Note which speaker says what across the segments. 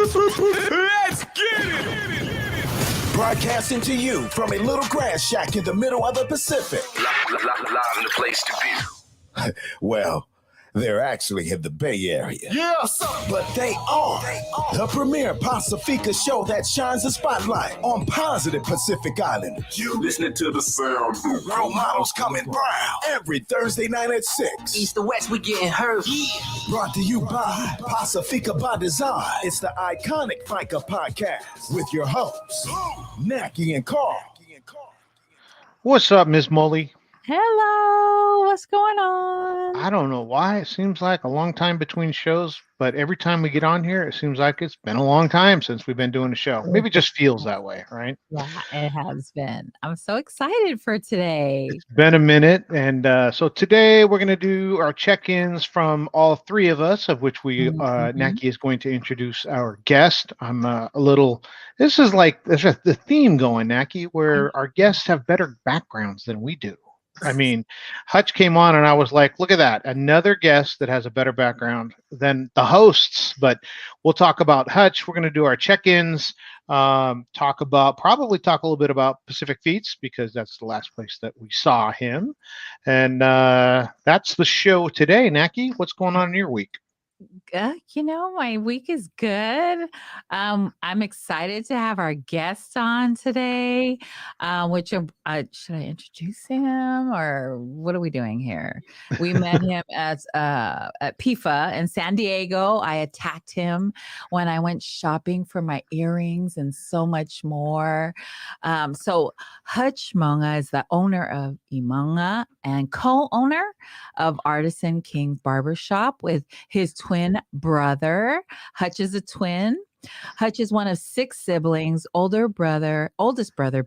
Speaker 1: Let's get it!
Speaker 2: Broadcasting to you from a little grass shack in the middle of the Pacific.
Speaker 1: Live in the place to be.
Speaker 2: Well, they're actually in the Bay Area.
Speaker 1: Yeah,
Speaker 2: but they are the premier Pacifica show that shines a spotlight on positive Pacific Islanders.
Speaker 1: You listening to the sound.
Speaker 2: Role models coming brown every Thursday night at 6.
Speaker 3: East to west, we getting hurt.
Speaker 2: Yeah. Brought to you by Pacifica by Design. It's the iconic Faika podcast with your hosts, Naki and Carl.
Speaker 4: What's up, Miss Molly?
Speaker 5: Hello, what's going on?
Speaker 4: I don't know why. It seems like a long time between shows, but every time we get on here, it seems like it's been a long time since we've been doing a show. Maybe it just feels that way, right?
Speaker 5: Yeah, it has been. I'm so excited for today.
Speaker 4: It's been a minute. And so today we're going to do our check-ins from all three of us, of which we, Naki is going to introduce our guest. I'm this is like there's the theme going, Naki, where our guests have better backgrounds than we do. I mean, Hutch came on and I was like, look at that. Another guest that has a better background than the hosts. But we'll talk about Hutch. We're going to do our check-ins, talk a little bit about Pacific Feats because that's the last place that we saw him. And that's the show today. Naki, what's going on in your week?
Speaker 5: My week is good. I'm excited to have our guest on today. Should I introduce him or what are we doing here? We met him at PIFA in San Diego. I attacked him when I went shopping for my earrings and so much more. So Hutch Mauga is the owner of Imanga and co-owner of Artisan King Barbershop with his twin brother. Hutch is a twin. Hutch is one of 6 siblings, oldest brother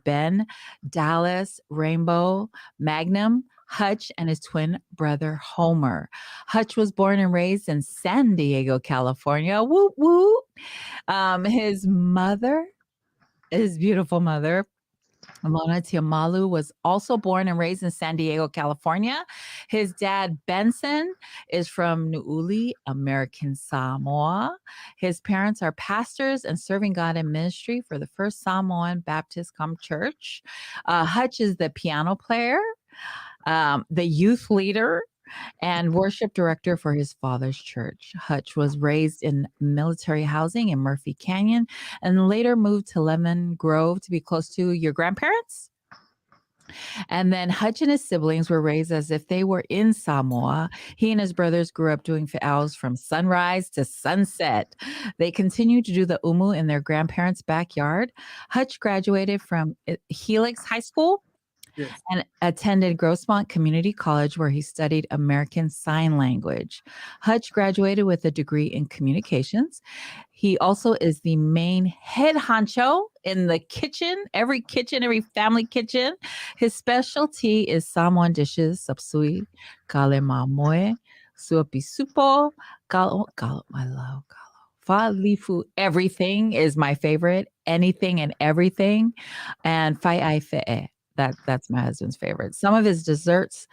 Speaker 5: Ben, Dallas, Rainbow, Magnum, Hutch, and his twin brother Homer. Hutch was born and raised in San Diego, California. Whoop, whoop. His beautiful mother, Mona Tiamalu, was also born and raised in San Diego, California. His dad, Benson, is from Nu'uli, American Samoa. His parents are pastors and serving God in ministry for the First Samoan Baptist Church. Hutch is the piano player, the youth leader, and worship director for his father's church. Hutch was raised in military housing in Murphy Canyon and later moved to Lemon Grove to be close to your grandparents. And then Hutch and his siblings were raised as if they were in Samoa. He and his brothers grew up doing fe'aus from sunrise to sunset. They continued to do the umu in their grandparents' backyard. Hutch graduated from Helix High School. Yes. And attended Grossmont Community College where he studied American Sign Language. Hutch graduated with a degree in communications. He also is the main head honcho in the kitchen, every family kitchen. His specialty is Samoan dishes, sapsui, kale mamoe, suopisupo, galo, I love galo. Fa'alifu, everything is my favorite, anything and everything, and fai'ai fe'e. That's my husband's favorite. Some of his desserts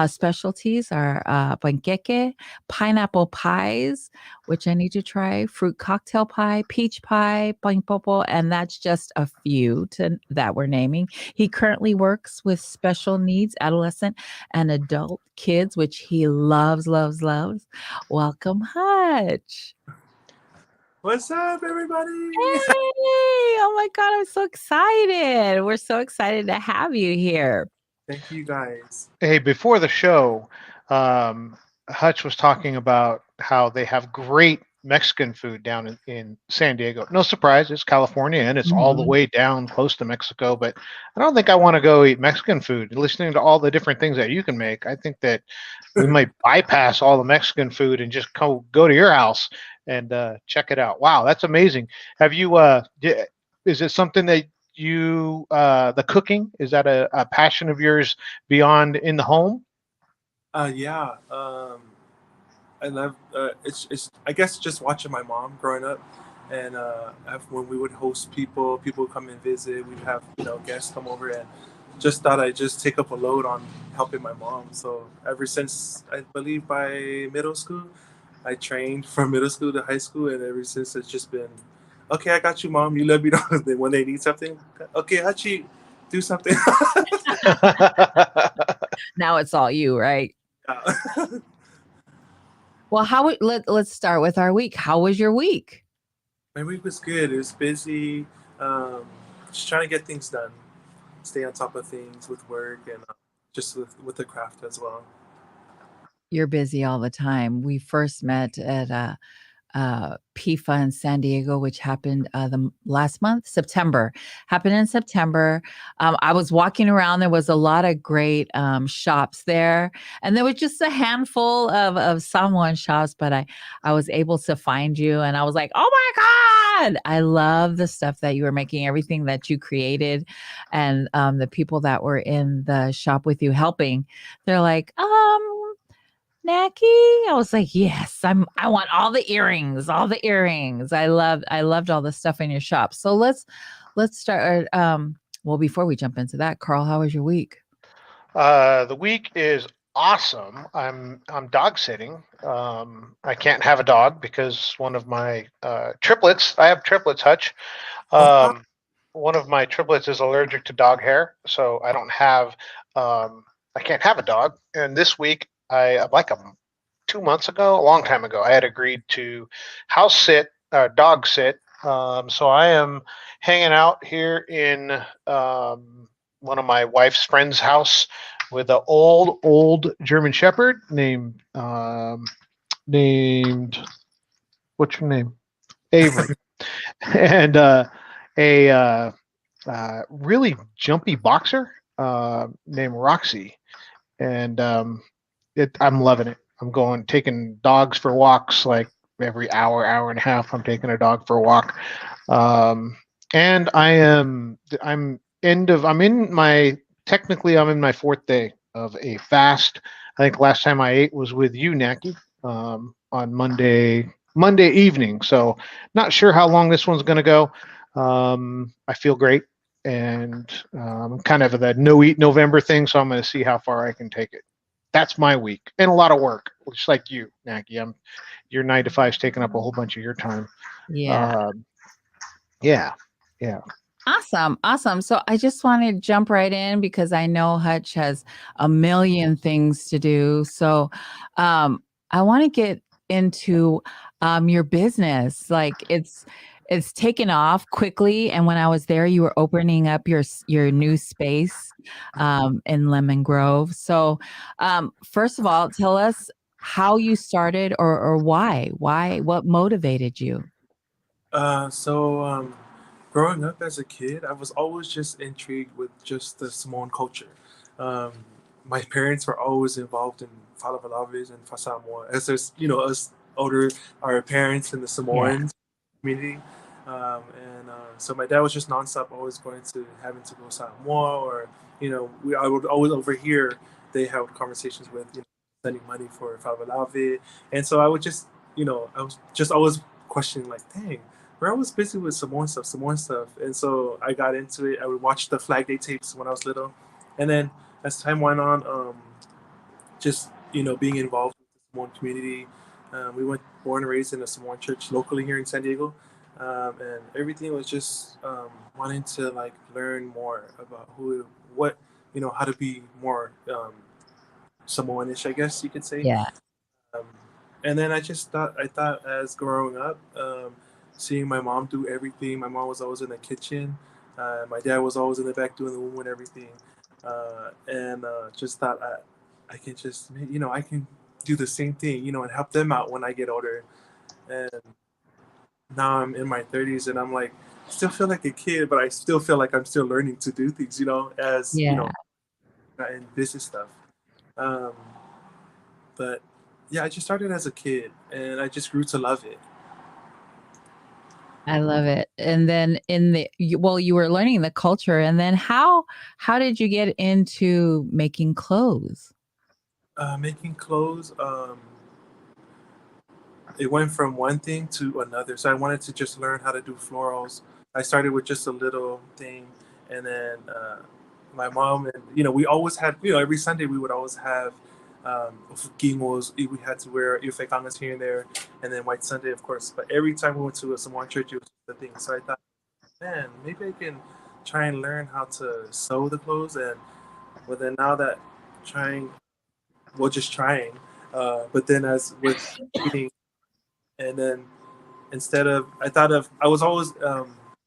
Speaker 5: specialties are panqueque, pineapple pies, which I need to try, fruit cocktail pie, peach pie, paimpopo, and that's just a few that we're naming. He currently works with special needs adolescent and adult kids, which he loves, loves, loves. Welcome, Hutch.
Speaker 6: What's up, everybody?
Speaker 5: Hey! Oh my God, I'm so excited. We're so excited to have you here.
Speaker 6: Thank you, guys.
Speaker 4: Hey, before the show, Hutch was talking about how they have great Mexican food down in San Diego. No surprise, it's California and it's all the way down close to Mexico, but I don't think I want to go eat Mexican food. Listening to all the different things that you can make, I think that we might bypass all the Mexican food and just go to your house and check it out. Wow, that's amazing. Have you, is it something that you, the cooking, is that a passion of yours beyond in the home?
Speaker 6: Yeah. I love, it's I guess just watching my mom growing up. And when we would host people would come and visit, we'd have, guests come over, and just thought I'd just take up a load on helping my mom. So ever since, I believe by middle school, I trained from middle school to high school, and ever since it's just been Okay, I got you, mom. You let me know that when they need something. Okay, Hachi, do something.
Speaker 5: Now it's all you, right?
Speaker 6: Yeah.
Speaker 5: Well, let's start with our week. How was your week?
Speaker 6: My week was good. It was busy. Um, just trying to get things done, stay on top of things with work and just with the craft as well.
Speaker 5: You're busy all the time. We first met at PIFA in San Diego, which happened last month, September. Happened in September. I was walking around. There was a lot of great shops there, and there was just a handful of Samoan shops. But I was able to find you, and I was like, oh my god, I love the stuff that you were making, everything that you created, and the people that were in the shop with you helping. They're like, Naki? I was like, yes, I want all the earrings, all the earrings. I loved all the stuff in your shop. So let's start well, before we jump into that, Carl, how was your week?
Speaker 4: The week is awesome. I'm dog sitting. I can't have a dog because one of my triplets. I have triplets, Hutch.
Speaker 6: Oh, wow.
Speaker 4: One of my triplets is allergic to dog hair, so I don't have. I can't have a dog. And this week, I like 2 months ago, a long time ago, I had agreed to house sit, dog sit. So I am hanging out here in one of my wife's friend's house with an old German Shepherd named what's your name? Avery, and a really jumpy boxer named Roxy, and I'm loving it. I'm taking dogs for walks like every hour and a half. I'm taking a dog for a walk, and I'm in my technically I'm in my fourth day of a fast. I think last time I ate was with you, Naki, on Monday evening. So not sure how long this one's going to go. I feel great, and kind of the no eat November thing. So I'm going to see how far I can take it. That's my week and a lot of work, just like you, Naki. Your 9 to 5's taking up a whole bunch of your time.
Speaker 5: Yeah.
Speaker 4: Yeah, yeah.
Speaker 5: Awesome. Awesome. So I just want to jump right in because I know Hutch has a million things to do. So I want to get into your business. Like it's taken off quickly. And when I was there, you were opening up your new space in Lemon Grove. So first of all, tell us how you started or why. What motivated you?
Speaker 6: So growing up as a kid, I was always just intrigued with just the Samoan culture. Um, my parents were always involved in Falafelaves and Fasamoa. As there's, us older, our parents in the
Speaker 5: Yeah.
Speaker 6: Samoan community. And so my dad was just nonstop always having to go Samoa or, I would always overhear they have conversations with, sending money for Favelave. And so I would just, I was just always questioning like, dang, we're always busy with Samoan stuff. And so I got into it. I would watch the Flag Day tapes when I was little. And then as time went on, just, being involved with the Samoan community. We went born and raised in a Samoan church locally here in San Diego. And everything was just wanting to like learn more about how to be more Samoanish, I guess you could say.
Speaker 5: Yeah.
Speaker 6: Um, and then I thought as growing up, seeing my mom do everything. My mom was always in the kitchen. My dad was always in the back doing the womb and everything. And just thought I can just, I can do the same thing, and help them out when I get older. And now I'm in my 30s and I'm like, still feel like a kid, but I still feel like I'm still learning to do things, as,
Speaker 5: Yeah.
Speaker 6: in business stuff. Um, but yeah, I just started as a kid and I just grew to love it.
Speaker 5: I love it. And then you were learning the culture, and then how did you get into making clothes?
Speaker 6: Making clothes, it went from one thing to another. So I wanted to just learn how to do florals. I started with just a little thing, and then my mom and we always had every Sunday we would always have gimos. We had to wear ifekangas here and there, and then White Sunday, of course. But every time we went to a Samoan church, it was the thing. So I thought, man, maybe I can try and learn how to sew the clothes. And well, then now that trying, well, just trying, but then as with reading, and then instead of, I was always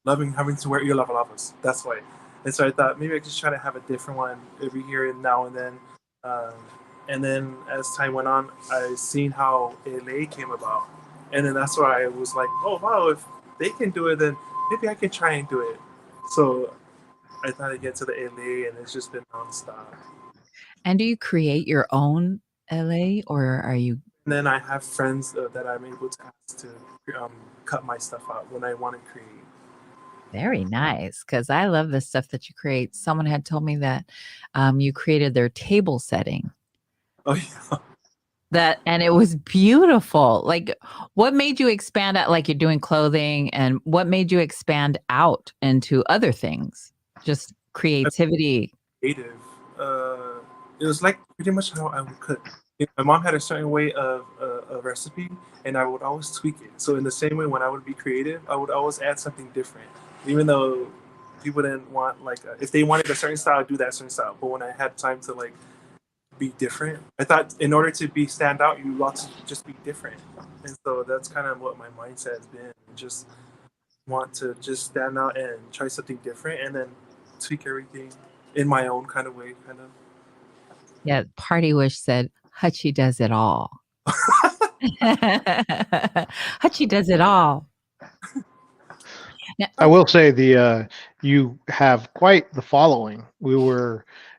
Speaker 6: loving having to wear ear lavalavas. That's why. And so I thought maybe I could just try to have a different one every year and now and then. Um, and then as time went on, I seen how LA came about. And then that's why I was like, oh, wow, if they can do it, then maybe I can try and do it. So I thought I'd get to the LA, and it's just been nonstop.
Speaker 5: And do you create your own LA, or are you?
Speaker 6: And then I have friends that I'm able to ask to cut my stuff out when I want to create.
Speaker 5: Very nice, because I love the stuff that you create. Someone had told me that you created their table setting.
Speaker 6: Oh, yeah.
Speaker 5: And it was beautiful. Like, what made you expand out? Like, you're doing clothing, and what made you expand out into other things? Just creativity.
Speaker 6: Creative. It was like pretty much how I would cook. My mom had a certain way of a recipe, and I would always tweak it. So in the same way, when I would be creative, I would always add something different, even though people didn't want if they wanted a certain style, I'd do that certain style. But when I had time to be different, I thought in order to be stand out, you want to just be different, and so that's kind of what my mindset has been. Just want to just stand out and try something different, and then tweak everything in my own kind of way, kind of.
Speaker 5: Yeah, Party Wish said, Hutchie does it all. Hutchie does it all.
Speaker 4: I will say you have quite the following.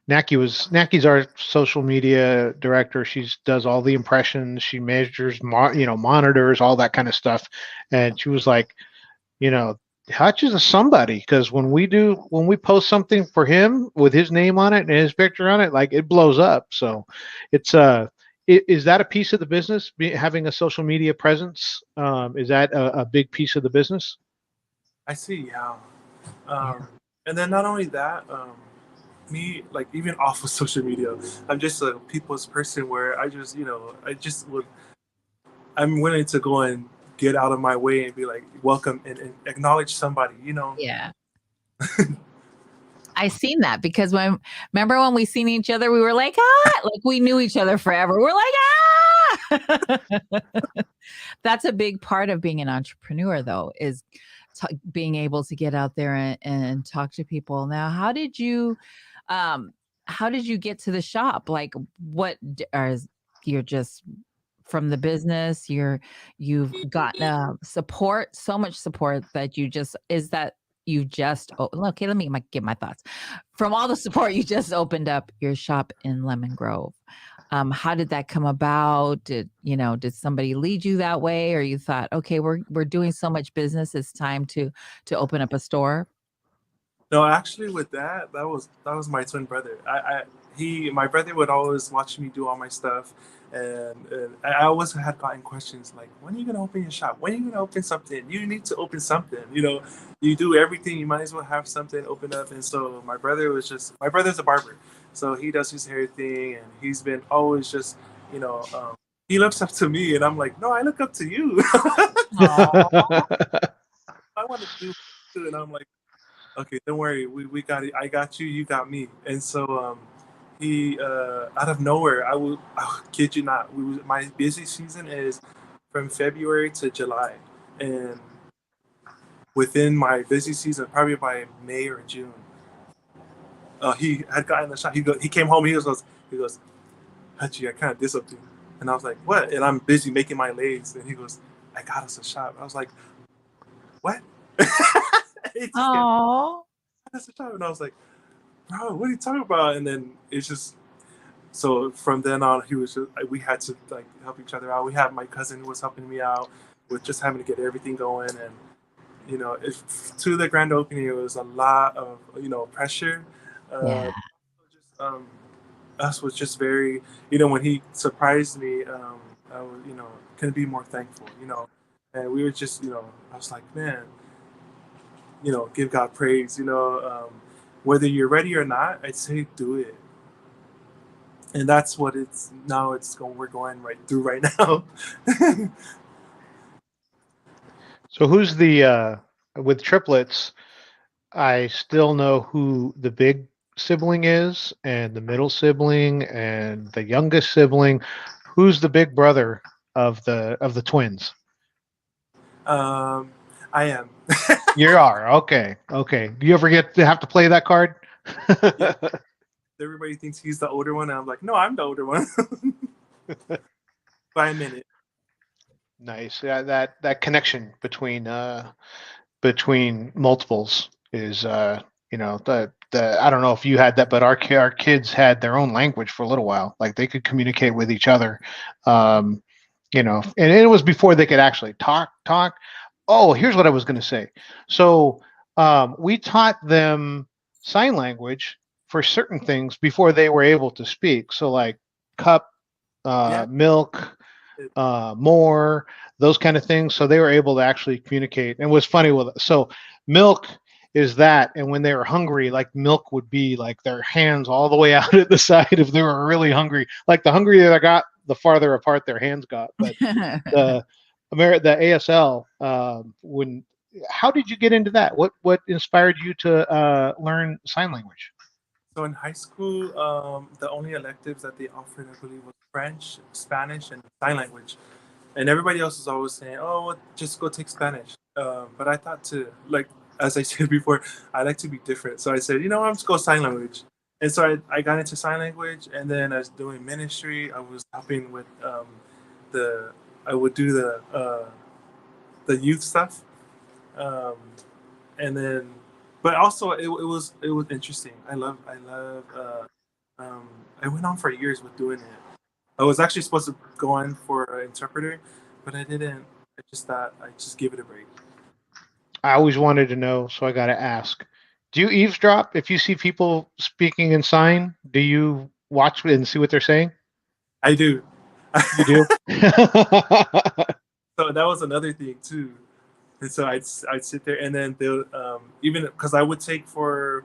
Speaker 4: Naki's our social media director. She does all the impressions. She measures, monitors all that kind of stuff. And she was like, Hutch is a somebody, because when we post something for him with his name on it and his picture on it, it blows up. So it's is that a piece of the business, having a social media presence? Is that a big piece of the business?
Speaker 6: I see, yeah. And then not only that, me, even off of social media, I'm just a people's person where I'm willing to go and get out of my way and be welcome and acknowledge somebody,
Speaker 5: Yeah. I seen that, because remember when we seen each other, we were like we knew each other forever. We're like, That's a big part of being an entrepreneur, though, is being able to get out there and talk to people. Now, how did you get to the shop? You're just from the business, you've gotten support, so much support that okay, let me get my thoughts. From all the support, you just opened up your shop in Lemon Grove. How did that come about? Did somebody lead you that way, or you thought, okay, we're doing so much business, it's time to open up a store?
Speaker 6: No, actually, with that was my twin brother. My brother would always watch me do all my stuff, and I always had gotten questions like, when are you gonna open your shop? When are you gonna open something? You need to open something. You do everything, you might as well have something open up. And so my brother's a barber, so he does his hair thing, and he's been always just he looks up to me, and I'm like, no, I look up to you. I want to do too, and I'm like, okay, don't worry, we got it. I got you, you got me. And so he out of nowhere, I kid you not, my busy season is from February to July, and within my busy season, probably by May or June, he had gotten the shot. He came home. He goes, Hutchie, I kind of did something. And I was like, what? And I'm busy making my legs. And he goes, I got us a shop. I was like, what?
Speaker 5: Oh.
Speaker 6: And I was like, bro, what are you talking about? And then it's just, so from then on, we had to help each other out. We had my cousin who was helping me out with just having to get everything going. And, to the grand opening, it was a lot of, pressure.
Speaker 5: Yeah.
Speaker 6: Us was just very, when he surprised me, I was, couldn't be more thankful, and we were just, I was like, man, give God praise, whether you're ready or not, I'd say do it. And that's what we're going right through right now.
Speaker 4: So who's the with triplets, I still know who the big sibling is, and the middle sibling, and the youngest sibling. Who's the big brother of the twins?
Speaker 6: Um, I am.
Speaker 4: You are okay. Okay. Do you ever get to have to play that card?
Speaker 6: Yeah. Everybody thinks he's the older one, and I'm like, no, I'm the older one. By a minute.
Speaker 4: Nice. Yeah, that connection between multiples is the I don't know if you had that, but our kids had their own language for a little while. Like they could communicate with each other. Um, and it was before they could actually talk. Oh, here's what I was going to say. So we taught them sign language for certain things before they were able to speak. So like cup,
Speaker 6: Yeah.
Speaker 4: milk, more, those kind of things. So they were able to actually communicate. And it was funny with it. So milk is that, and when they were hungry, like milk would be like their hands all the way out at the side if they were really hungry. Like the hungrier they got, the farther apart their hands got. But the the ASL, when how did you get into that? What inspired you to learn sign language?
Speaker 6: So in high school, the only electives that they offered, I believe, was French, Spanish, and sign language. And everybody else was always saying, "Oh, well, just go take Spanish." But I thought to like, as I said before, I like to be different. So I said, you know, I'm just go sign language. And so I got into sign language, and then I was doing ministry. I was helping with the I would do the youth stuff, um, and then, but also it was interesting. I love. Um, I went on for years with doing it. I was actually supposed to go on for an interpreter, but I didn't. I just thought I'd just give it a break.
Speaker 4: I always wanted to know, so I got to ask. Do you eavesdrop if you see people speaking in sign? Do you watch and see what they're saying?
Speaker 6: I do.
Speaker 4: You do?
Speaker 6: So that was another thing too. And so I'd sit there, and then they'll even because I would take for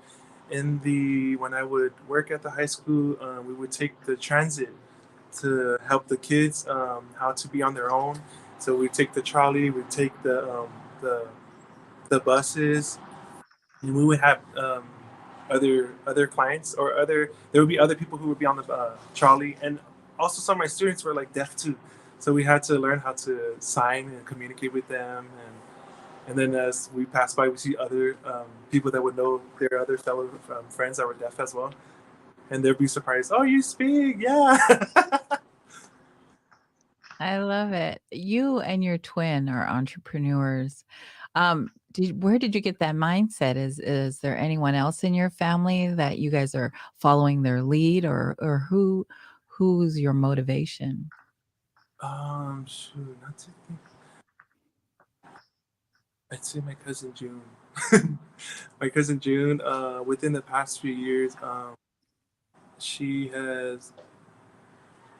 Speaker 6: in the when I would work at the high school, we would take the transit to help the kids how to be on their own. So we take the trolley, we take the buses, and we would have other clients or other there would be other people who would be on the trolley, and also some of my students were like deaf too, so we had to learn how to sign and communicate with them, and then as we pass by, we see other people that would know their other fellow friends that were deaf as well, and they'd be surprised. Oh, you speak, yeah.
Speaker 5: I love it. You and your twin are entrepreneurs. Where did you get that mindset? Is there anyone else in your family that you guys are following their lead, or who's your motivation?
Speaker 6: Shoot, not to think. I'd say my cousin June. My cousin June. Within the past few years, she has.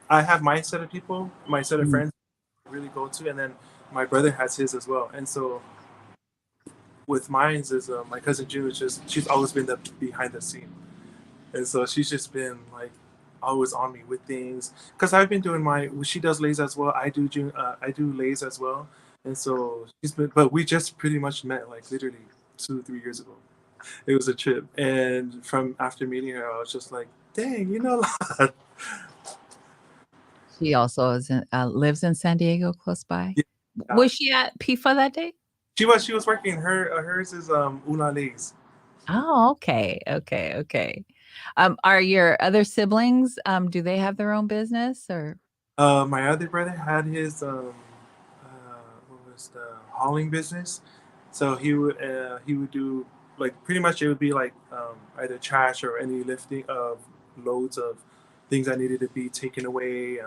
Speaker 6: I have my set of people, my set of
Speaker 5: Mm.
Speaker 6: friends, I really go to, and then my brother has his as well. And so with mine is my cousin June is just she's always been the behind the scene, and so she's just been like always on me with things because I've been doing my she does lays as well. I do lays as well, and so she's been. But we just pretty much met like literally 2 3 years ago. It was a trip, and from after meeting her, I was just like, dang, you know a lot.
Speaker 5: She also lives in San Diego, close by.
Speaker 6: Yeah.
Speaker 5: Was she at PIFA that day?
Speaker 6: She was working hers is Una Lays.
Speaker 5: Oh, okay, okay, okay. Are your other siblings? Do they have their own business or?
Speaker 6: My other brother had his what was the hauling business, so he would do like pretty much it would be like either trash or any lifting of loads of things that needed to be taken away,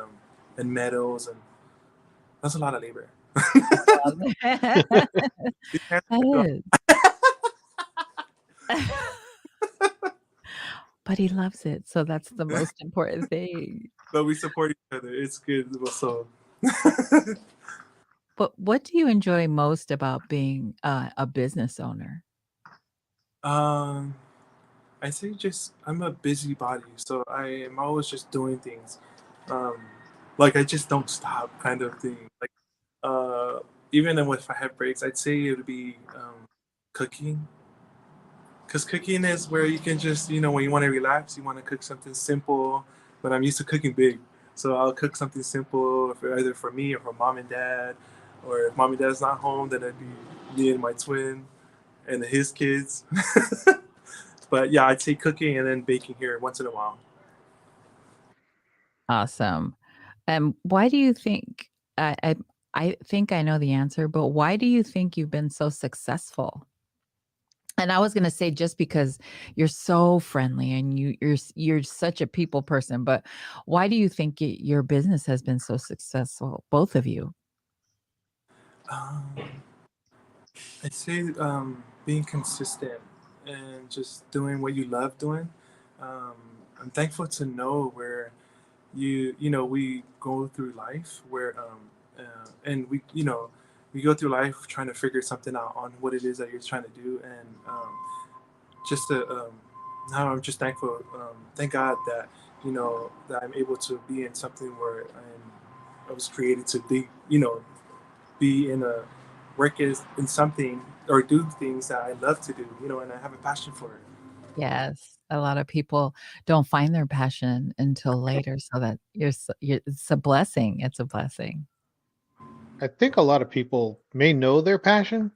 Speaker 6: and metals, and that's a lot of labor. These hands are
Speaker 5: That is. But he loves it, so that's the most important thing.
Speaker 6: but we support each other. It's good. So
Speaker 5: But what do you enjoy most about being a business owner?
Speaker 6: um I say just I'm a busybody, so I am always just doing things. Um, like I just don't stop, kind of thing. Like uh, even if I have breaks, I'd say it would be Cooking, because cooking is where you can just, when you want to relax, you want to cook something simple. But I'm used to cooking big, so I'll cook something simple for either for me or for mom and dad. Or if mom and dad's not home, then it'd be me and my twin and his kids. But yeah, I'd say cooking and then baking here once in a while.
Speaker 5: Awesome. Why do you think I think I know the answer, but why do you think you've been so successful? And I was gonna say just because you're so friendly and you're such a people person, but why do you think your business has been so successful, both of you?
Speaker 6: Um, I'd say being consistent and just doing what you love doing. Um, I'm thankful to know where we go through life where and we go through life trying to figure something out on what it is that you're trying to do, and just to now I'm just thankful, thank God that that I'm able to be in something where I was created to be in a work is in something or do things that I love to do, and I have a passion for it.
Speaker 5: Yes. A lot of people don't find their passion until later, so that it's a blessing. It's a blessing.
Speaker 4: I think a lot of people may know their passion,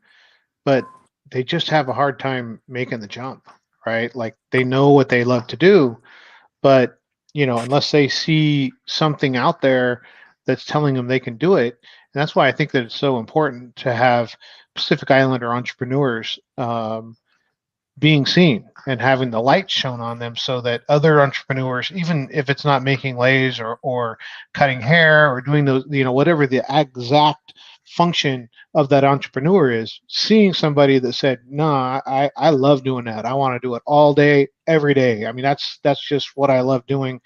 Speaker 4: but they just have a hard time making the jump, right? Like they know what they love to do, but unless they see something out there that's telling them they can do it. And that's why I think that it's so important to have Pacific Islander entrepreneurs being seen and having the light shown on them, so that other entrepreneurs, even if it's not making lays or cutting hair or doing those, whatever the exact function of that entrepreneur is, seeing somebody that said, no, I love doing that, I want to do it all day every day, I mean that's just what I love doing,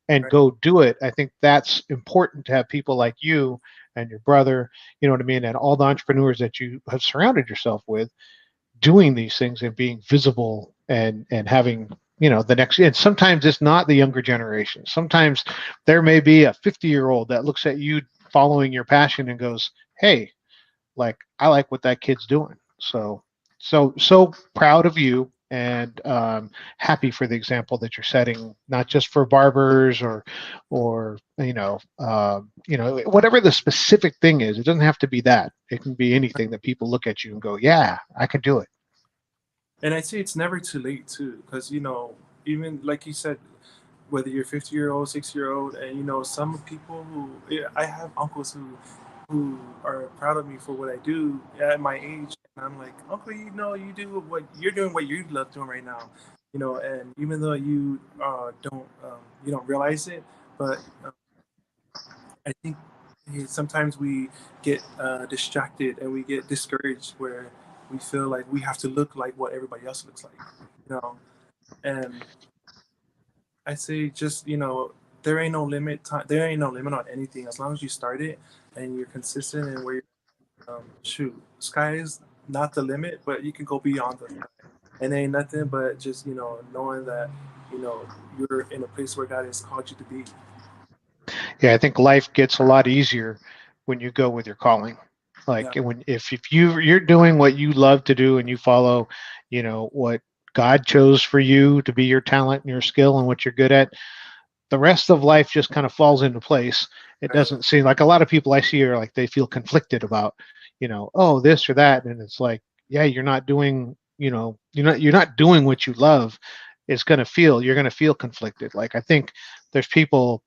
Speaker 4: and
Speaker 6: Right.
Speaker 4: go do it. I think that's important to have people like you and your brother, you know what I mean, and all the entrepreneurs that you have surrounded yourself with, doing these things and being visible, and having the next. And sometimes it's not the younger generation, sometimes there may be a 50-year-old that looks at you following your passion and goes, hey, like I like what that kid's doing. So proud of you, and happy for the example that you're setting, not just for barbers or whatever the specific thing is. It doesn't have to be that. It can be anything that people look at you and go, yeah, I can do it.
Speaker 6: And I say it's never too late too, because even like you said, whether you're 50-year-old, 6-year-old, and some people who, yeah, I have uncles who are proud of me for what I do at my age, and I'm like, uncle, you do what you're doing, what you love doing right now, and even though you don't realize it, but I think sometimes we get distracted and we get discouraged where we feel like we have to look like what everybody else looks like, you know. And I say just there ain't no limit. There ain't no limit on anything as long as you start it and you're consistent and where shoot, sky is not the limit, but you can go beyond the sky. And there ain't nothing but just knowing that you know you're in a place where God has called you to be.
Speaker 4: Yeah, I think life gets a lot easier when you go with your calling.
Speaker 6: Yeah,
Speaker 4: Like when if you're doing what you love to do and you follow, what God chose for you to be your talent and your skill and what you're good at, the rest of life just kind of falls into place. It
Speaker 6: right,
Speaker 4: doesn't seem like a lot of people I see are like they feel conflicted about, oh, this or that, and it's like, yeah, you're not doing, you're not doing what you love. You're gonna feel conflicted. Like I think there's people,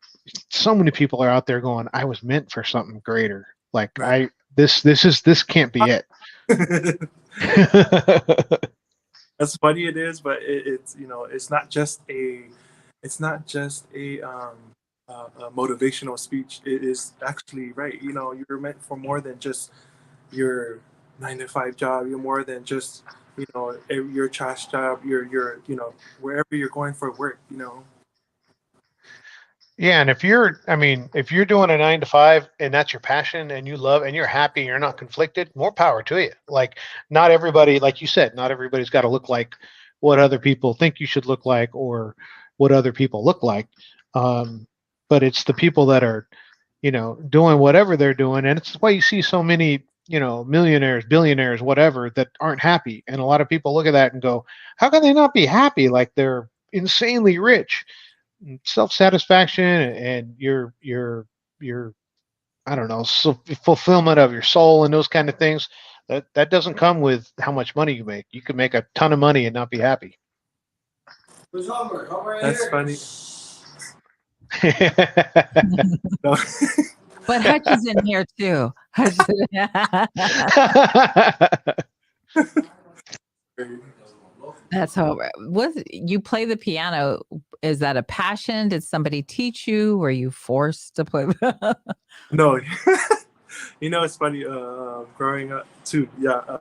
Speaker 4: so many people are out there going, I was meant for something greater. Like
Speaker 6: right.
Speaker 4: this can't be it.
Speaker 6: As funny it is, but it's it's not just a motivational speech. It is actually right. You're meant for more than just your 9 to 5 job. You're more than just your trash job. Your wherever you're going for work.
Speaker 4: Yeah, and if you're doing a 9 to 5 and that's your passion and you love and you're happy, you're not conflicted, more power to you. Like not everybody, like you said, not everybody's got to look like what other people think you should look like or what other people look like. Um, but it's the people that are, doing whatever they're doing, and it's why you see so many millionaires, billionaires, whatever, that aren't happy. And a lot of people look at that and go, how can they not be happy? Like they're insanely rich. Self-satisfaction and your I don't know, fulfillment of your soul and those kind of things. That doesn't come with how much money you make. You can make a ton of money and not be happy.
Speaker 6: That's funny. No.
Speaker 5: But Hutch is in here too. Hutch That's how. You play the piano? Is that a passion? Did somebody teach you? Were you forced to play?
Speaker 6: No. It's funny. Growing up too. Yeah.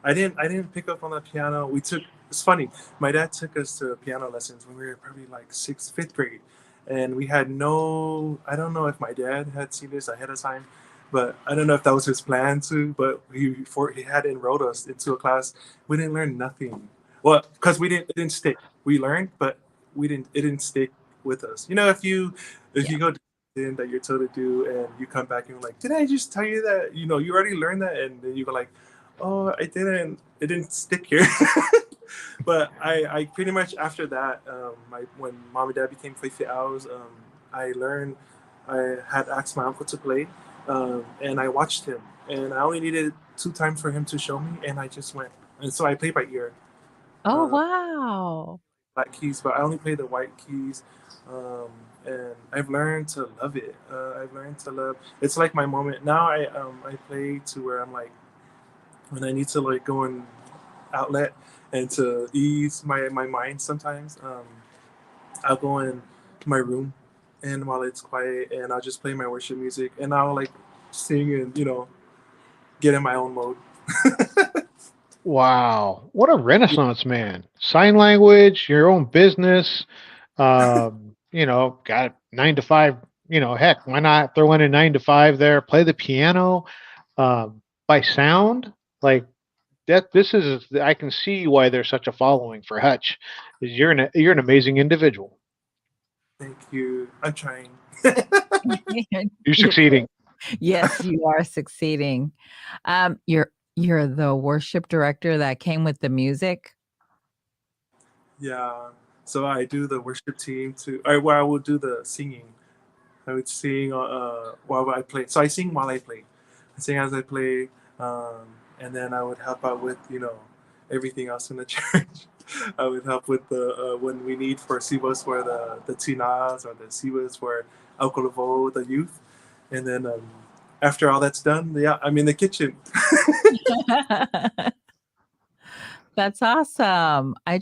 Speaker 6: I didn't pick up on the piano. It's funny. My dad took us to piano lessons when we were probably like 5th grade, and we had no. I don't know if my dad had seen this ahead of time, but I don't know if that was his plan to. But he had enrolled us into a class. We didn't learn nothing. Well, because it didn't stick. We learned, but it didn't stick with us. If you go in that you're told to do and you come back and you're like, did I just tell you that you already learned that, and then you go like, oh, it didn't stick here. But I pretty much after that, when mom and dad became Faika owls, I had asked my uncle to play, and I watched him, and I only needed 2 times for him to show me, and I just went, and so I played by ear.
Speaker 5: Oh, wow.
Speaker 6: Black keys, but I only play the white keys, and I've learned to love it. It's like my moment now. I play to where I'm like, when I need to like go and outlet and to ease my mind sometimes, I'll go in my room, and while it's quiet, and I'll just play my worship music, and I'll like sing and get in my own mode.
Speaker 4: Wow, what a renaissance man! Sign language, your own business. Got 9 to 5. Heck, why not throw in a 9 to 5 there? Play the piano, by sound like that. I can see why there's such a following for Hutch. Is you're an amazing individual.
Speaker 6: Thank you. I'm trying.
Speaker 4: You're succeeding.
Speaker 5: Yes, you are succeeding. You're the worship director that came with the music.
Speaker 6: Yeah. So I do the worship team too. Where I will do the singing. I would sing while I play. So I sing while I play. I sing as I play, and then I would help out with everything else in the church. I would help with the when we need for Sivos for the Tinas or the Sivos for Alcohol Levo, the youth, and then after all that's done, yeah, I'm in the kitchen.
Speaker 5: That's awesome. I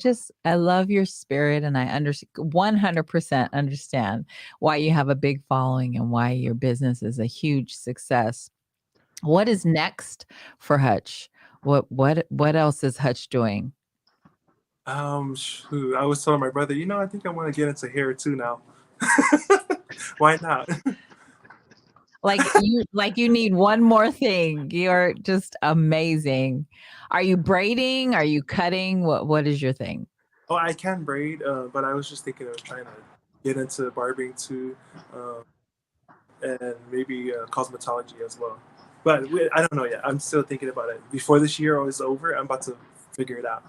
Speaker 5: love your spirit, and I 100% understand why you have a big following and why your business is a huge success. What is next for Hutch? What else is Hutch doing?
Speaker 6: Shoot, I was telling my brother, I think I want to get into hair too now. Why not?
Speaker 5: Like you need one more thing. You're just amazing. Are you braiding? Are you cutting? What is your thing?
Speaker 6: Oh, I can braid, but I was just thinking of trying to get into barbering too, and maybe cosmetology as well. But I don't know yet. I'm still thinking about it. Before this year is over, I'm about to figure it out.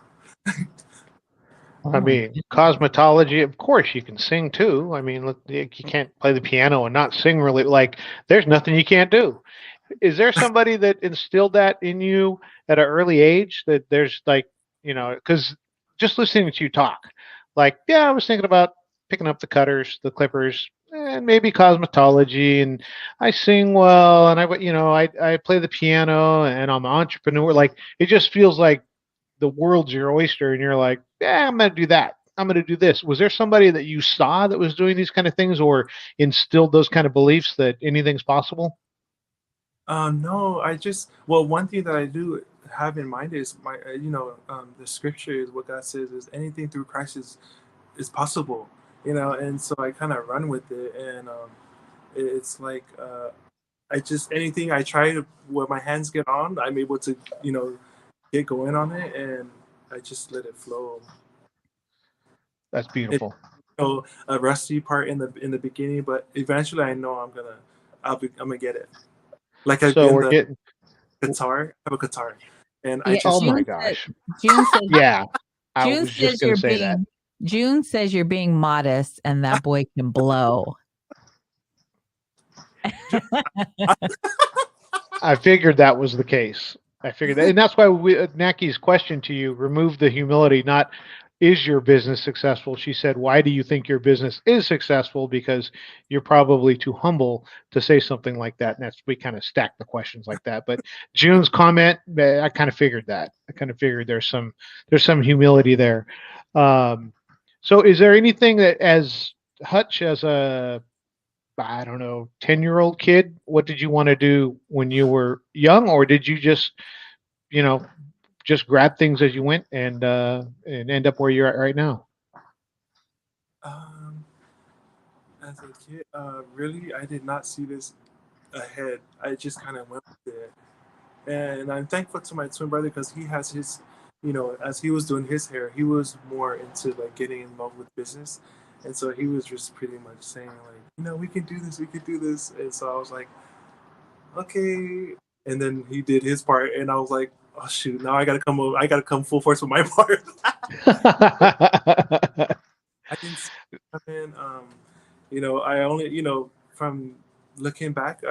Speaker 4: I mean, cosmetology, of course, you can sing too. I mean, look, you can't play the piano and not sing really. Like, there's nothing you can't do. Is there somebody that instilled that in you at an early age that there's like, because just listening to you talk, like, yeah, I was thinking about picking up the cutters, the clippers, and maybe cosmetology, and I sing well, and I play the piano, and I'm an entrepreneur. Like, it just feels like the world's your oyster, and you're like, yeah, I'm going to do that. I'm going to do this. Was there somebody that you saw that was doing these kind of things or instilled those kind of beliefs that anything's possible?
Speaker 6: No, one thing that I do have in mind is the scripture is what God says is anything through Christ is possible, and so I kind of run with it, and it's like anything I try to where my hands get on, I'm able to get going on it, and I just let it flow.
Speaker 4: That's beautiful.
Speaker 6: A rusty part in the beginning, but eventually I know I'm gonna get it. Like
Speaker 4: so we're getting
Speaker 6: guitar. I have a guitar, and I
Speaker 5: Yeah,
Speaker 6: just
Speaker 4: Oh my
Speaker 5: June said,
Speaker 4: gosh.
Speaker 5: June says
Speaker 4: Yeah, I
Speaker 5: June
Speaker 4: was just
Speaker 5: says
Speaker 4: gonna
Speaker 5: you're
Speaker 4: say that.
Speaker 5: being June says you're being modest and that boy can blow.
Speaker 4: I figured that was the case. I figured that, and that's why Naki's question to you: remove the humility. Not is your business successful? She said, "Why do you think your business is successful?" Because you're probably too humble to say something like that. And that's we kind of stack the questions like that. But June's comment, I kind of figured that. I kind of figured there's some humility there. Um, so, is there anything that as Hutch as a I don't know, 10-year-old kid, what did you want to do when you were young, or did you just, you know, just grab things as you went and end up where you're at right now?
Speaker 6: um, as a kid, really, I did not see this ahead. I just kind of went with it, and I'm thankful to my twin brother because he has his, as he was doing his hair, he was more into like getting involved with business, and so he was just pretty much saying like, we can do this, we can do this, and so I was like, okay, and then he did his part, and I was like, oh shoot, now I gotta come full force with my part. I didn't see it coming. I only, from looking back,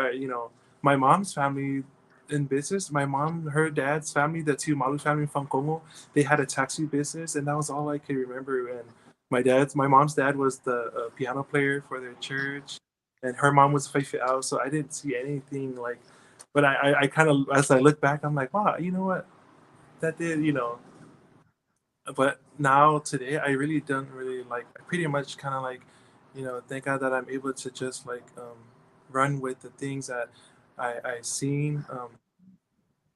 Speaker 6: my mom's family in business. My mom, her dad's family, the two Malu family from Congo, they had a taxi business, and that was all I could remember. And my mom's dad was the piano player for their church, and her mom was Faika out. So I didn't see anything like, but I kind of, as I look back, I'm like, wow, you know what, that did, but now today I really don't really like I pretty much kind of like thank God that I'm able to just like run with the things that I seen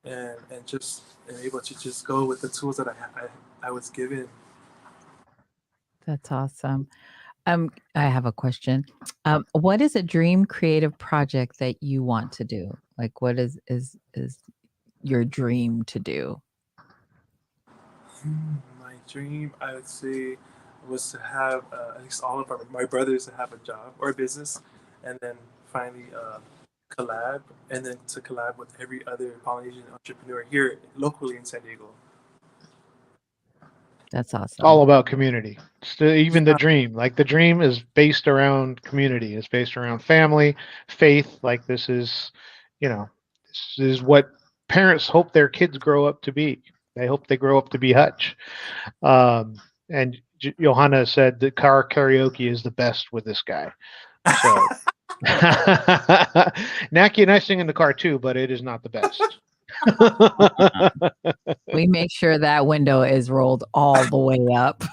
Speaker 6: and just and able to just go with the tools that I was given.
Speaker 5: That's awesome. I have a question. What is a dream creative project that you want to do? Like, what is your dream to do?
Speaker 6: My dream, I would say, was to have at least all of my brothers to have a job or a business, and then finally collab, and then to collab with every other Polynesian entrepreneur here locally in San Diego.
Speaker 5: That's
Speaker 4: It's
Speaker 5: awesome.
Speaker 4: all about community. Even the
Speaker 6: Yeah.
Speaker 4: dream, like the dream is based around community. It's based around family, faith. Like this is what parents hope their kids grow up to be. They hope they grow up to be Hutch. Um, and Johanna said that car karaoke is the best with this guy. So Naki and I sing in the car too, but it is not the best.
Speaker 5: We make sure that window is rolled all the way up.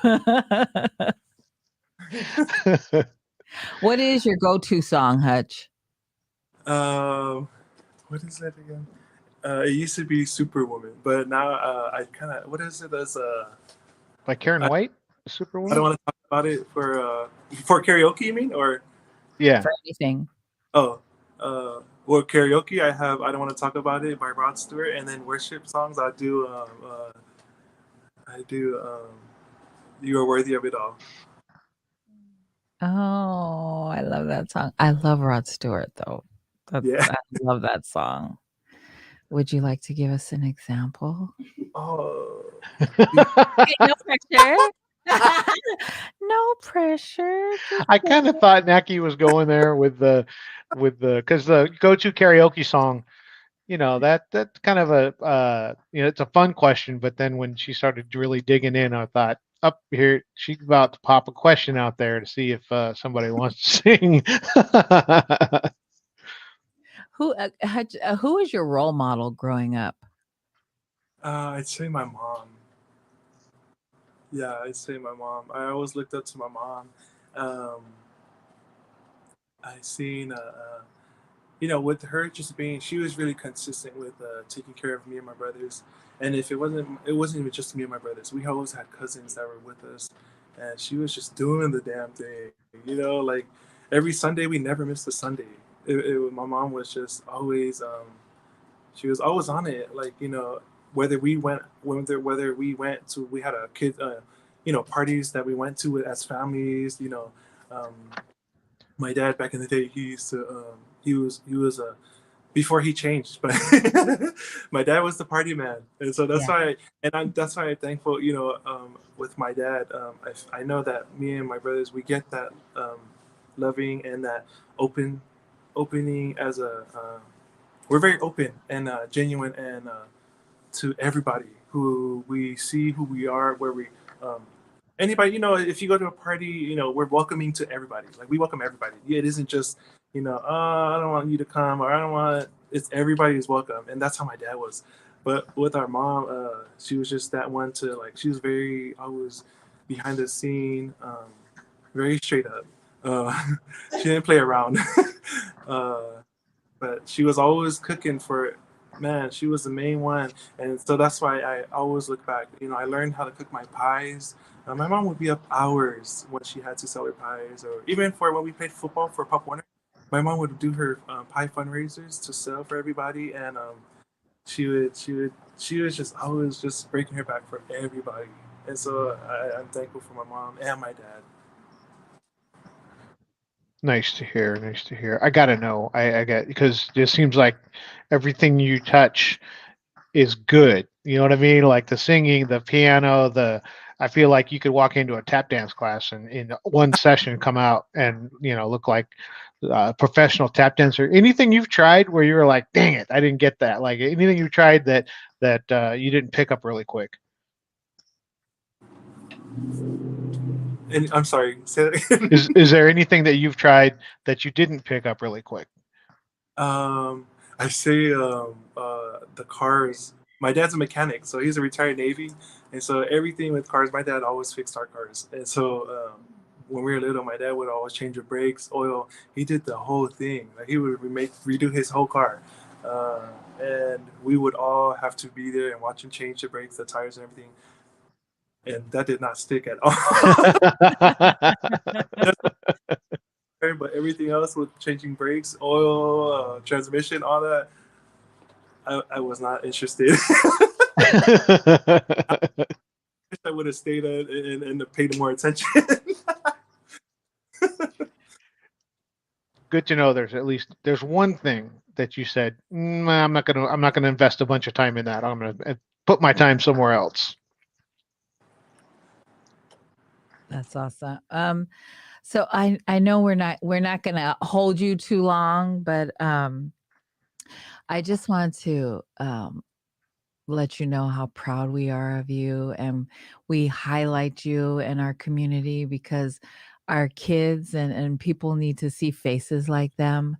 Speaker 5: What is your go-to song, Hutch?
Speaker 6: um, what is that again? It used to be Superwoman, but now I kind of what is it as
Speaker 4: Like Karen
Speaker 6: I,
Speaker 4: White,
Speaker 6: I don't
Speaker 4: Superwoman.
Speaker 6: want to talk about it for karaoke. You mean or
Speaker 4: Yeah.
Speaker 5: For anything.
Speaker 6: oh well karaoke I don't want to talk about it by Rod Stewart, and then worship songs I do You Are Worthy of It All.
Speaker 5: Oh, I love that song. I love Rod Stewart though.
Speaker 6: Yeah.
Speaker 5: I love that song. Would you like to give us an example?
Speaker 6: Oh.
Speaker 5: Okay, no pressure. No pressure. Just
Speaker 4: I kind of thought Naki was going there with the because the go-to karaoke song, that's kind of a it's a fun question. But then when she started really digging in, I thought up here she's about to pop a question out there to see if somebody wants to sing.
Speaker 5: who is your role model growing up?
Speaker 6: I'd say my mom. Yeah, I'd say my mom. I always looked up to my mom. Um, I seen with her just being, she was really consistent with taking care of me and my brothers. And if it wasn't even just me and my brothers. We always had cousins that were with us, and she was just doing the damn thing. Like every Sunday, we never missed a Sunday. My mom was just always, she was always on it. Like whether we went to, we had a kid, parties that we went to as families. Um, my dad back in the day, he used to he was a before he changed, but my dad was the party man, and so that's
Speaker 5: Yeah.
Speaker 6: that's why I'm thankful. With my dad, I know that me and my brothers, we get that loving and that opening as we're very open and genuine and to everybody who we see who we are, where we um, anybody, if you go to a party, we're welcoming to everybody. Like we welcome everybody. Yeah, it isn't just I don't want you to come, or I don't want. It's everybody is welcome, and that's how my dad was. But with our mom, she was just that one to like. She was very always behind the scene, very straight up. She didn't play around. uh, but she was always cooking for, man, she was the main one. And so that's why I always look back. I learned how to cook my pies. My mom would be up hours when she had to sell her pies, or even for when we played football for Pop Warner. My mom would do her pie fundraisers to sell for everybody, and she was just always just breaking her back for everybody. And so I'm thankful for my mom and my dad.
Speaker 4: Nice to hear. Nice to hear. I gotta know. I got because it seems like everything you touch is good. You know what I mean? Like the singing, the piano, the. I feel like you could walk into a tap dance class and in one session come out and look like a professional tap dancer. Anything you've tried where you were like, "Dang it, I didn't get that." Like anything you tried that you didn't pick up really quick.
Speaker 6: And I'm sorry, say that again.
Speaker 4: Is there anything that you've tried that you didn't pick up really quick?
Speaker 6: I say the cars. My dad's a mechanic, so he's a retired Navy, and so everything with cars, my dad always fixed our cars. And so when we were little, my dad would always change the brakes, oil. He did the whole thing. Like he would redo his whole car, and we would all have to be there and watch him change the brakes, the tires, and everything. And that did not stick at all. But everything else with changing brakes, oil, transmission, all that, I was not interested. I would have stayed and paid more attention.
Speaker 4: Good to know. There's one thing that you said. I'm not gonna invest a bunch of time in that. I'm gonna put my time somewhere else.
Speaker 5: That's awesome. So I know we're not gonna hold you too long, but I just want to let you know how proud we are of you, and we highlight you in our community because our kids and people need to see faces like them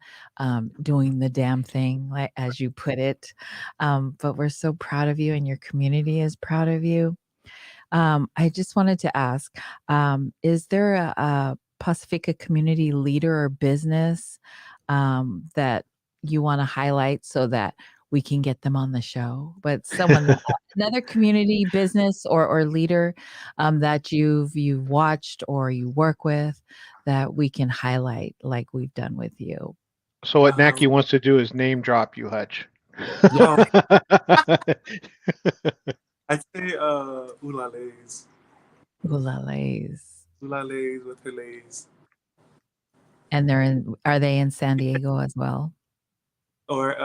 Speaker 5: doing the damn thing, like as you put it. But we're so proud of you, and your community is proud of you. I just wanted to ask, is there a Pacifica community leader or business that you want to highlight so that we can get them on the show? But another community business or leader that you've watched or you work with that we can highlight like we've done with you.
Speaker 4: So what Naki wants to do is name drop you, Hutch.
Speaker 5: Yeah.
Speaker 6: I'd say Ulalays.
Speaker 5: Ulalays.
Speaker 6: Ulalays with her lays.
Speaker 5: And are they in San Diego as well?
Speaker 6: Or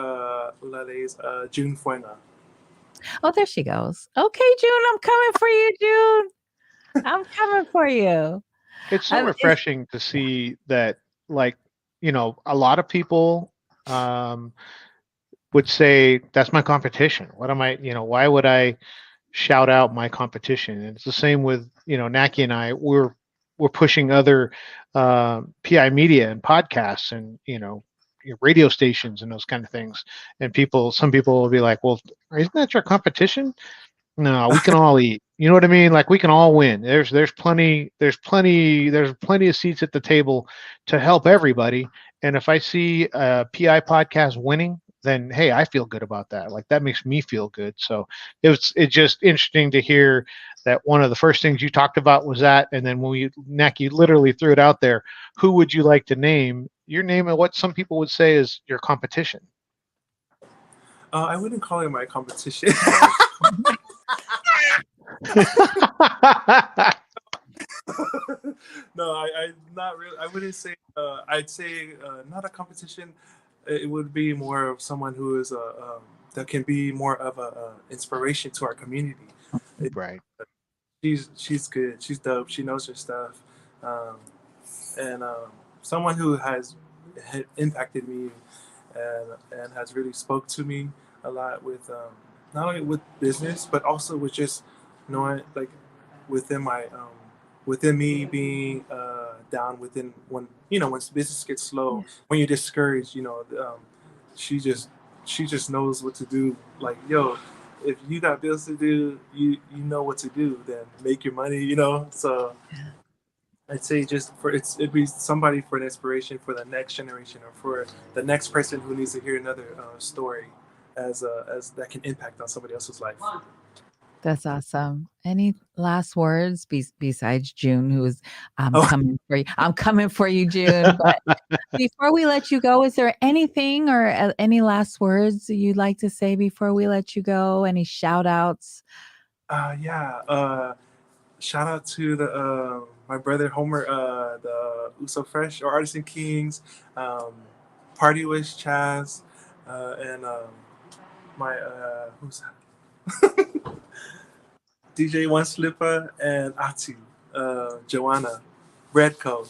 Speaker 6: Ulalays, June Fuena.
Speaker 5: Oh, there she goes. Okay, June, I'm coming for you, June. I'm coming for you.
Speaker 4: It's so refreshing to see that, like, a lot of people would say, that's my competition. What am I, why would I shout out my competition? And it's the same with, Naki and I, we're pushing other PI media and podcasts and, radio stations and those kind of things. And some people will be like, well, isn't that your competition? No, we can all eat. You know what I mean? Like we can all win. There's plenty of seats at the table to help everybody. And if I see a PI podcast winning, then hey, I feel good about that. Like that makes me feel good. So it's just interesting to hear that one of the first things you talked about was that, and then when Naki literally threw it out there, who would you like to name? Your name and what some people would say is your competition.
Speaker 6: I wouldn't call it my competition. No, I not really. I wouldn't say. I'd say not a competition. it would be more of someone who is that can be more of a inspiration to our community.
Speaker 4: Right.
Speaker 6: She's good. She's dope. She knows her stuff, um, and someone who has impacted me and has really spoke to me a lot with not only with business but also with just knowing like within my within me being down within when when business gets slow, when you're discouraged, she just knows what to do. Like, yo, if you got bills to do, you know what to do, then make your money, so I'd say just it'd be somebody for an inspiration for the next generation or for the next person who needs to hear another story as that can impact on somebody else's life.
Speaker 5: That's awesome. Any last words besides June, who's
Speaker 6: Oh.
Speaker 5: coming for you? I'm coming for you, June. But before we let you go, is there anything or any last words you'd like to say before we let you go? Any shout outs?
Speaker 6: Shout out to the my brother Homer, the Uso Fresh or Artisan Kings, Party Wish Chaz, and my who's that? DJ One Slipper and Atu, Joanna, Redco.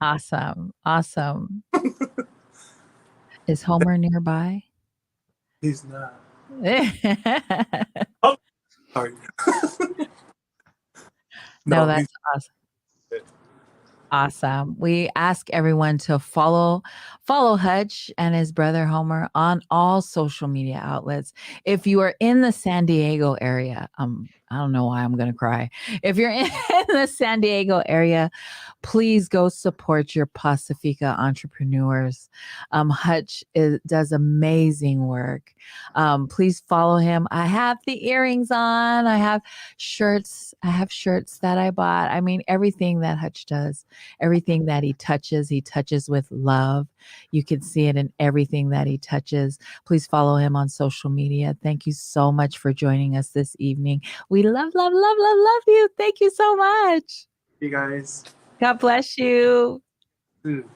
Speaker 5: Awesome. Awesome. Is Homer nearby?
Speaker 6: He's not. Sorry.
Speaker 5: No, that's awesome. Awesome. We ask everyone to follow Hutch and his brother Homer on all social media outlets. If you are in the San Diego area, I don't know why I'm going to cry. If you're in the San Diego area, please go support your Pacifica entrepreneurs. Hutch does amazing work. Please follow him. I have the earrings on. I have shirts. That I bought. I mean, everything that Hutch does, everything that he touches with love. You can see it in everything that he touches. Please follow him on social media. Thank you so much for joining us this evening. We love you. Thank you so much.
Speaker 6: You guys.
Speaker 5: God bless you.
Speaker 6: Dude.